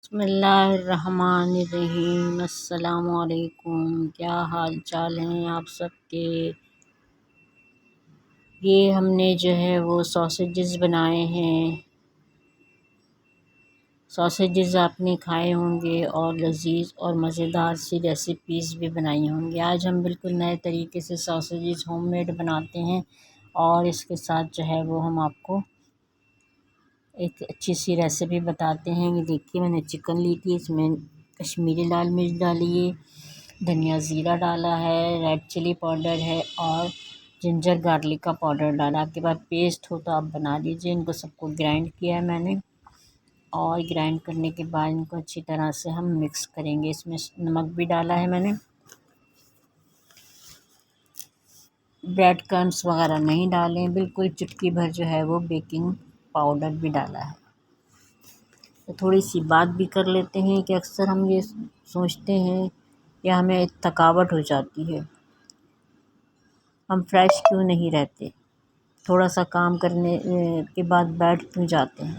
बिस्मिल्लाहिर्रहमानिर्रहीम। अस्सलामुअलैकुम। क्या हाल चाल हैं आप सबके। ये हमने जो है वो सॉसेजेस बनाए हैं। सॉसेजेस आपने खाए होंगे और लजीज और मज़ेदार सी रेसिपीज़ भी बनाई होंगी। आज हम बिल्कुल नए तरीके से सॉसेजेस होममेड बनाते हैं और इसके साथ जो है वो हम आपको एक अच्छी सी रेसिपी बताते हैं। ये देखिए, मैंने चिकन ली थी, इसमें कश्मीरी लाल मिर्च डाली है, धनिया ज़ीरा डाला है, रेड चिली पाउडर है और जिंजर गार्लिक का पाउडर डाला। आपके पास पेस्ट हो तो आप बना लीजिए। इनको सबको ग्राइंड किया है मैंने और ग्राइंड करने के बाद इनको अच्छी तरह से हम मिक्स करेंगे। इसमें नमक भी डाला है मैंने। ब्रेड क्रम्स वगैरह नहीं डालें, बिल्कुल चुटकी भर जो है वो बेकिंग पाउडर भी डाला है। तो थोड़ी सी बात भी कर लेते हैं कि अक्सर हम ये सोचते हैं या हमें थकावट हो जाती है, हम फ्रेश क्यों नहीं रहते, थोड़ा सा काम करने के बाद बैठ क्यों जाते हैं।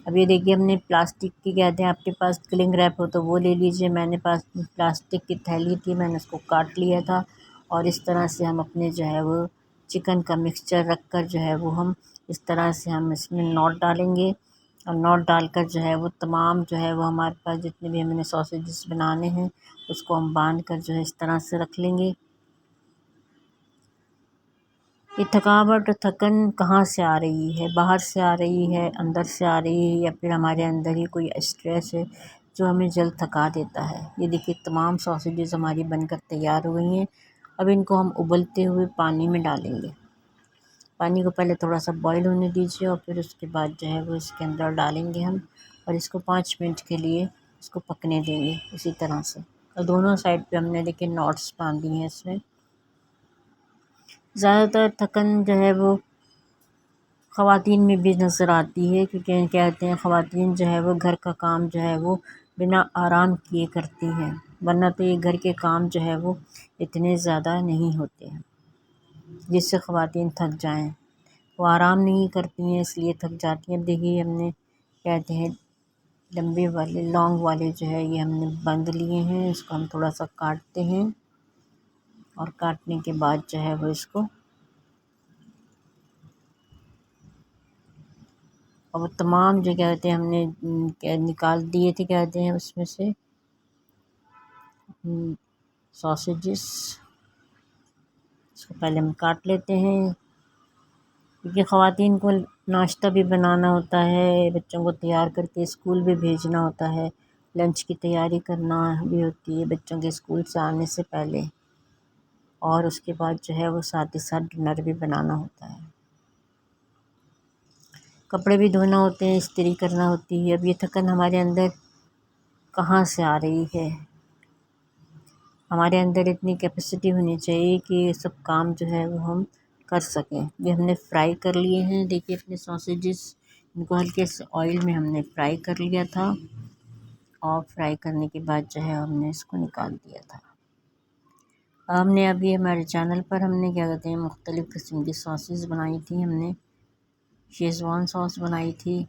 अब ये देखिए, हमने प्लास्टिक की कहते हैं, आपके पास क्लिंग रैप हो तो वो ले लीजिए। मैंने पास प्लास्टिक की थैली थी, मैंने उसको काट लिया था और इस तरह से हम अपने जो है वो चिकन का मिक्सचर रख कर जो है वो हम इस तरह से हम इसमें नॉट डालेंगे और नॉट डालकर जो है वो तमाम जो है वो हमारे पास जितने भी हमने सॉसेजेस बनाने हैं उसको हम बांध कर जो है इस तरह से रख लेंगे। ये थकावट और थकन कहाँ से आ रही है, बाहर से आ रही है, अंदर से आ रही है या फिर हमारे अंदर ही कोई स्ट्रेस है जो हमें जल्द थका देता है। ये देखिए, तमाम सॉसेजेस हमारी बनकर तैयार हो गई हैं। अब इनको हम उबलते हुए पानी में डालेंगे। पानी को पहले थोड़ा सा बॉईल होने दीजिए और फिर उसके बाद जो है वो इसके अंदर डालेंगे हम और इसको 5 मिनट के लिए इसको पकने देंगे इसी तरह से। और दोनों साइड पे हमने देखिए नॉट्स बांध दिए हैं इसमें। ज़्यादातर थकन जो है वो ख़वातीन में भी नज़र आती है, क्योंकि कहते हैं ख़वातीन जो है वो घर का काम जो है वो बिना आराम किए करती हैं, वरना तो ये घर के काम जो है वो इतने ज़्यादा नहीं होते हैं जिससे ख़वातीन थक जाएं। वो आराम नहीं करती हैं इसलिए थक जाती हैं। अब देखिए, हमने कहते हैं लंबे वाले लॉन्ग वाले जो है ये हमने बंद लिए हैं। इसको हम थोड़ा सा काटते हैं और काटने के बाद जो है वो इसको और वो तमाम जो कहते हैं हमने निकाल दिए थे, कहते हैं उसमें से सॉसेजेस। इसको पहले हम काट लेते हैं क्योंकि ख़वातीन को नाश्ता भी बनाना होता है, बच्चों को तैयार करके स्कूल भी भेजना होता है, लंच की तैयारी करना भी होती है बच्चों के स्कूल से आने से पहले, और उसके बाद जो है वो साथ ही साथ डिनर भी बनाना होता है। कपड़े भी धोना होते हैं, इस्त्री करना होती है। अब ये थकन हमारे अंदर कहाँ से आ रही है। हमारे अंदर इतनी कैपेसिटी होनी चाहिए कि ये सब काम जो है वो हम कर सकें। ये हमने फ्राई कर लिए हैं, देखिए अपने सॉसेजेस, इनको हल्के से ऑयल में हमने फ्राई कर लिया था और फ्राई करने के बाद जो है हमने इसको निकाल दिया था। हमने अभी हमारे चैनल पर हमने क्या कहते हैं मुख्तलिफ़ किस्म की सॉसेस बनाई थी। हमने शेज़वान सॉस बनाई थी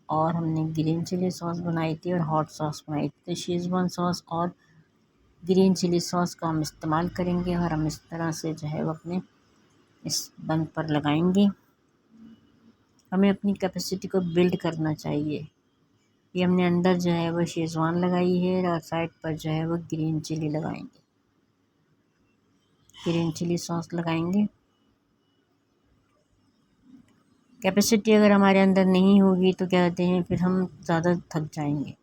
और हमने ग्रीन चिली सॉस बनाई थी और हॉट सॉस बनाई थी। तो शेज़वान सॉस और ग्रीन चिली सॉस का हम इस्तेमाल करेंगे और हम इस तरह से जो है वो अपने इस बंद पर लगाएंगे। हमें अपनी कैपेसिटी को बिल्ड करना चाहिए। ये हमने अंदर जो है वो शेज़वान लगाई है और साइड पर जो है वो ग्रीन चिली लगाएंगे, ग्रीन चिली सॉस लगाएंगे। कैपेसिटी अगर हमारे अंदर नहीं होगी तो क्या कहते हैं फिर हम ज़्यादा थक जाएंगे।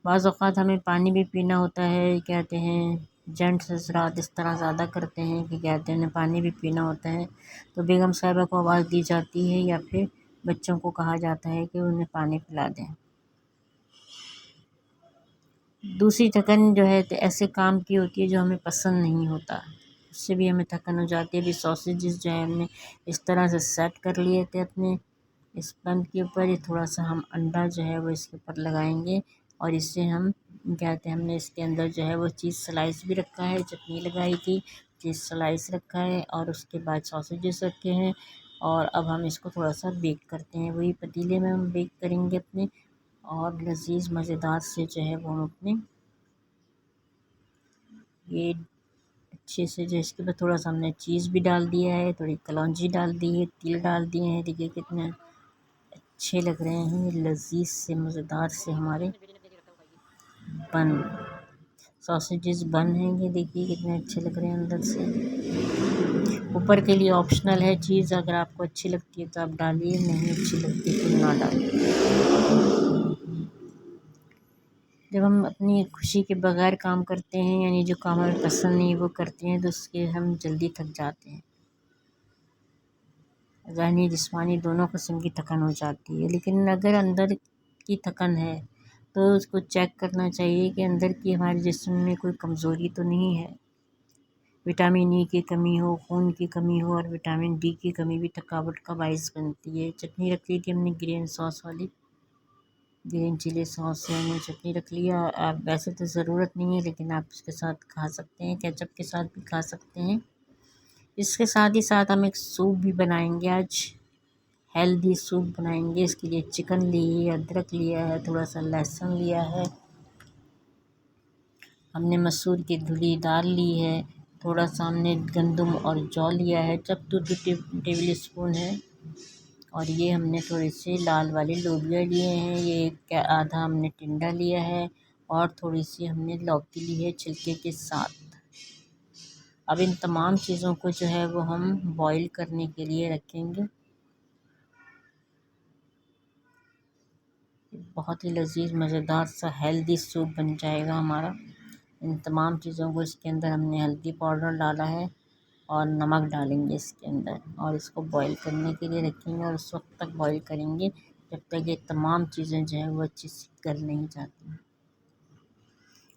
बाज़ औक़ात हमें पानी भी पीना होता है, कहते हैं जेंट्स हज़रात इस तरह ज़्यादा करते हैं कि कहते हैं उन्हें पानी भी पीना होता है, तो बेगम साहिबा को आवाज़ दी जाती है या फिर बच्चों को कहा जाता है कि उन्हें पानी पिला दें। दूसरी थकन जो है तो ऐसे काम की होती है जो हमें पसंद नहीं होता, उससे भी हमें थकन हो जाती है। अभी सॉसेजेस जो है हमने इस तरह से सेट कर लिए थे अपने इस बंद के ऊपर। ये थोड़ा सा हम अंडा जो है वो इसके ऊपर लगाएंगे और इससे हम कहते हैं हमने इसके अंदर जो है वो चीज़ स्लाइस भी रखा है, चटनी लगाई थी, चीज़ स्लाइस रखा है और उसके बाद सॉसेजेस रखे हैं। और अब हम इसको थोड़ा सा बेक करते हैं, वही पतीले में हम बेक करेंगे अपने। और लजीज मज़ेदार से जो है वो हम अपने ये अच्छे से जो इसके ऊपर थोड़ा सा हमने चीज़ भी डाल दिया है, थोड़ी कलौंजी डाल दी है, तिल डाल दिए हैं। देखिए कितने अच्छे लग रहे हैं लजीज से मज़ेदार से हमारे बन सॉसेजेस बन हैं। ये देखिए कितने अच्छे लग रहे हैं अंदर से। ऊपर के लिए ऑप्शनल है चीज़, अगर आपको अच्छी लगती है तो आप डालिए, नहीं अच्छी लगती तो ना डालिए। जब हम अपनी खुशी के बगैर काम करते हैं, यानी जो काम हमें पसंद नहीं वो करते हैं, तो उसके हम जल्दी थक जाते हैं। ज़हनी जिस्मानी दोनों किस्म की थकान हो जाती है। लेकिन अगर अंदर की थकान है तो उसको चेक करना चाहिए कि अंदर की हमारे जिस्म में कोई कमज़ोरी तो नहीं है। विटामिन ई की कमी हो, खून की कमी हो और विटामिन डी की कमी भी थकावट का बायस बनती है। चटनी रख ली थी हमने ग्रीन सॉस वाली, ग्रीन चिली सॉस से हमने चटनी रख लिया। आप वैसे तो ज़रूरत नहीं है लेकिन आप इसके साथ खा सकते हैं, केचप के साथ भी खा सकते हैं। इसके साथ ही साथ हम एक सूप भी बनाएंगे आज, हेल्दी सूप बनाएंगे। इसके लिए चिकन लिए, अदरक लिया है, थोड़ा सा लहसुन लिया है, हमने मसूर की धुली दाल ली है, थोड़ा सा हमने गंदम और जौ लिया है, जब 2 टेबल स्पून है। और ये हमने थोड़े से लाल वाले लोबिया लिए हैं, ये आधा हमने टिंडा लिया है और थोड़ी सी हमने लौकी ली है छिलके के साथ। अब इन तमाम चीज़ों को जो है वो हम बॉईल करने के लिए रखेंगे। बहुत ही लजीज मज़ेदार सा हेल्दी सूप बन जाएगा हमारा। इन तमाम चीज़ों को इसके अंदर हमने हल्दी पाउडर डाला है और नमक डालेंगे इसके अंदर और इसको बॉईल करने के लिए रखेंगे और उस वक्त तक बॉईल करेंगे जब तक ये तमाम चीज़ें जो हैं वो अच्छी से गल नहीं जाती।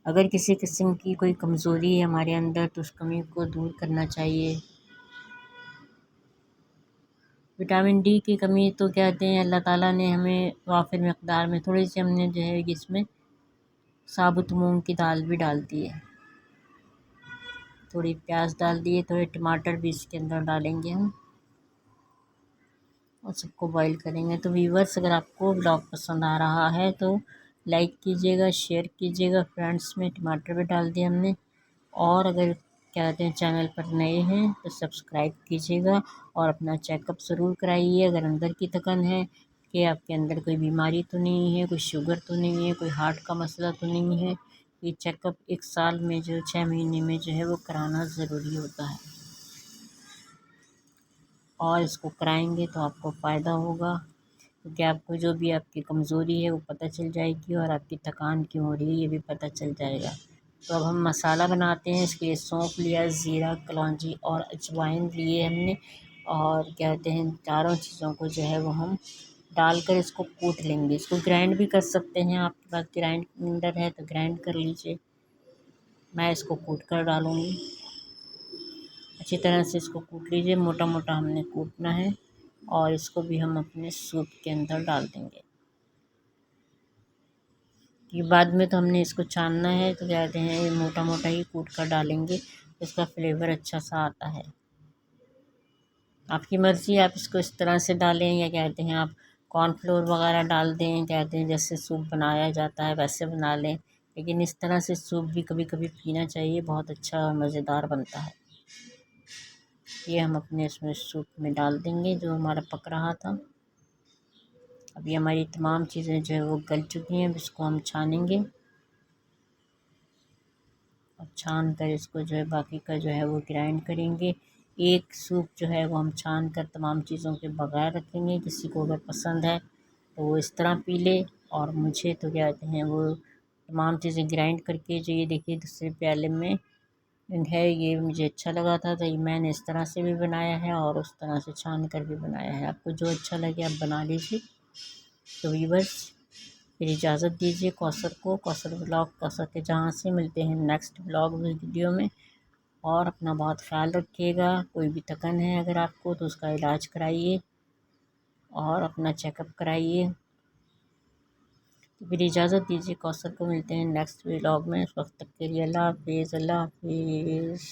अगर किसी किस्म की कोई कमज़ोरी है हमारे अंदर तो उस कमी को दूर करना चाहिए। विटामिन डी की कमी तो कहते हैं अल्लाह ताला ने हमें वाफिर मकदार में, थोड़ी सी हमने जो है इसमें साबुत मूंग की दाल भी डाल दी है, थोड़ी प्याज डाल दिए, थोड़े टमाटर भी इसके अंदर डालेंगे हम और सबको बॉईल करेंगे। तो व्यूअर्स, अगर आपको ब्लॉग पसंद आ रहा है तो लाइक कीजिएगा, शेयर कीजिएगा फ्रेंड्स में। टमाटर भी डाल दिए हमने। और अगर क्या कहते हैं चैनल पर नए हैं तो सब्सक्राइब कीजिएगा और अपना चेकअप ज़रूर कराइए। अगर अंदर की थकान है कि आपके अंदर कोई बीमारी तो नहीं है, कोई शुगर तो नहीं है, कोई हार्ट का मसला तो नहीं है, ये चेकअप 1 साल में जो 6 महीने में जो है वो कराना ज़रूरी होता है और इसको कराएंगे तो आपको फ़ायदा होगा, क्योंकि आपको जो भी आपकी कमज़ोरी है वो पता चल जाएगी और आपकी थकान क्यों हो रही है ये भी पता चल जाएगा। तो अब हम मसाला बनाते हैं। इसके लिए सौंफ लिया, ज़ीरा, कलौंजी और अजवाइन लिए हमने और क्या कहते हैं चारों चीज़ों को जो है वो हम डालकर इसको कूट लेंगे। इसको ग्राइंड भी कर सकते हैं, आपके पास ग्राइंडर है तो ग्राइंड कर लीजिए। मैं इसको कूट कर डालूँगी। अच्छी तरह से इसको कूट लीजिए, मोटा मोटा हमने कूटना है और इसको भी हम अपने सूप के अंदर डाल देंगे। कि बाद में तो हमने इसको छानना है तो क्या कहते हैं ये मोटा मोटा ही कूट कर डालेंगे, इसका फ्लेवर अच्छा सा आता है। आपकी मर्ज़ी, आप इसको इस तरह से डालें या कहते हैं आप कॉर्नफ्लोर वगैरह डाल दें, कहते हैं जैसे सूप बनाया जाता है वैसे बना लें। लेकिन इस तरह से सूप भी कभी कभी पीना चाहिए, बहुत अच्छा मज़ेदार बनता है। ये हम अपने इसमें सूप में डाल देंगे जो हमारा पक रहा था। अभी हमारी तमाम चीज़ें जो है वो गल चुकी हैं। अब इसको हम छानेंगे और छान कर इसको जो है बाकी का जो है वो ग्राइंड करेंगे। एक सूप जो है वो हम छान कर तमाम चीज़ों के बगैर रखेंगे। किसी को अगर पसंद है तो वो इस तरह पी ले, और मुझे तो क्या कहते हैं वो तमाम चीज़ें ग्राइंड करके जो ये देखिए दूसरे प्याले में है, ये मुझे अच्छा लगा था तो ये मैंने इस तरह से भी बनाया है और उस तरह से छान कर भी बनाया है। आपको जो अच्छा लगे आप बना लीजिए। तो व्यूअर्स, फिर इजाज़त दीजिए कौसर को, कौसर ब्लॉग कौसर के जहाँ से मिलते हैं नेक्स्ट ब्लॉग वीडियो में। और अपना बहुत ख्याल रखिएगा। कोई भी थकान है अगर आपको तो उसका इलाज कराइए और अपना चेकअप कराइए। तो फिर इजाज़त दीजिए कौसर को, मिलते हैं नेक्स्ट व्लॉग में। उस वक्त तक के लिए अल्लाह हाफिज़, अल्लाह हाफिज़।